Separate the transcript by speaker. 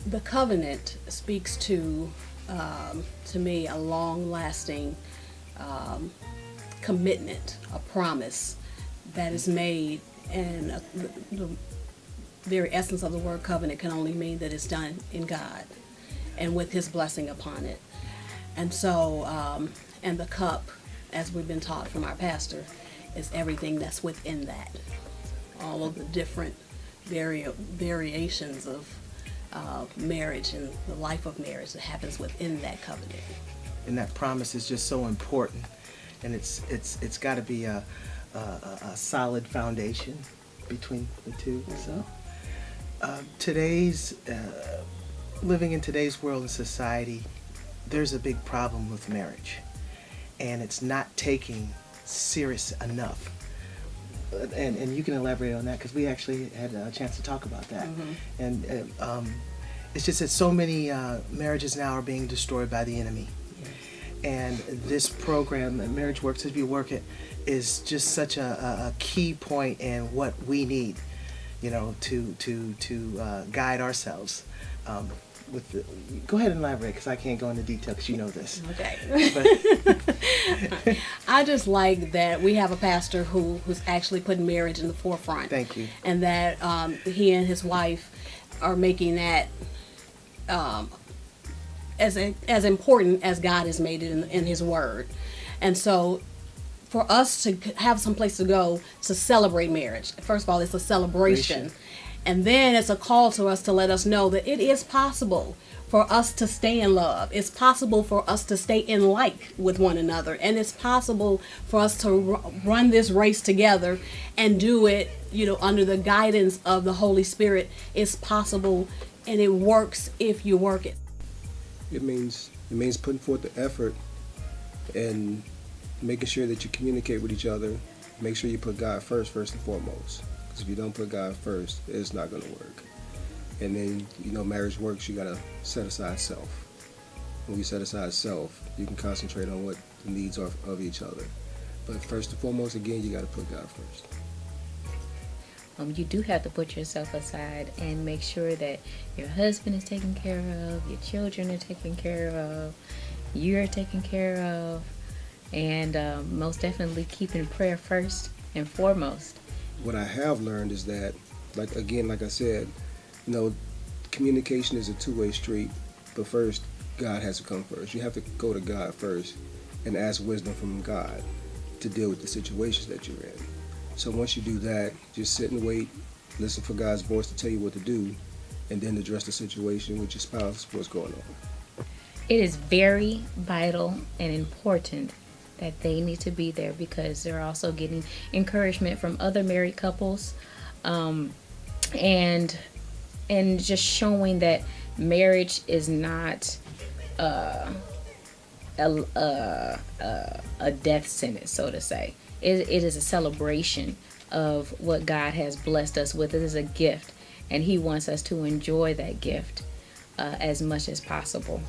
Speaker 1: The covenant speaks to me, a long-lasting commitment, a promise that is made, and the very essence of the word covenant can only mean that it's done in God and with His blessing upon it. And so, and the cup, as we've been taught from our pastor, is everything that's within that. All of the different variations of marriage and the life of marriage that happens within that covenant.
Speaker 2: And that promise is just so important, and it's got to be a solid foundation between the two. So today's living in today's world and society, there's a big problem with marriage, and it's not taking serious enough. And you can elaborate on that, because we actually had a chance to talk about that. And it's just that so many marriages now are being destroyed by the enemy. And this program, Marriage Works As We Work It, is just such a key point in what we need, to guide ourselves. Go ahead and elaborate, because I can't go into detail, because you know this.
Speaker 1: Okay. I just like that we have a pastor who's actually putting marriage in the forefront.
Speaker 2: Thank you.
Speaker 1: And that he and his wife are making that as important as God has made it in His Word. And so, for us to have some place to go to celebrate marriage, first of all, it's a celebration. And then it's a call to us to let us know that it is possible for us to stay in love. It's possible for us to stay in like with one another. And it's possible for us to run this race together and do it, under the guidance of the Holy Spirit. It's possible, and it works if you work it.
Speaker 3: It means putting forth the effort and making sure that you communicate with each other. Make sure you put God first and foremost. Because if you don't put God first, it's not going to work. And then, marriage works, you got to set aside self. When you set aside self, you can concentrate on what the needs are of each other. But first and foremost, again, you got to put God first.
Speaker 4: You do have to put yourself aside and make sure that your husband is taken care of, your children are taken care of, you're taken care of, and most definitely keeping prayer first and foremost.
Speaker 3: What I have learned is that, like I said, communication is a two-way street, but first, God has to come first. You have to go to God first and ask wisdom from God to deal with the situations that you're in. So once you do that, just sit and wait, listen for God's voice to tell you what to do, and then address the situation with your spouse, what's going on.
Speaker 4: It is very vital and important that they need to be there, because they're also getting encouragement from other married couples, and just showing that marriage is not a death sentence, so to say. It is a celebration of what God has blessed us with. It is a gift, and He wants us to enjoy that gift as much as possible.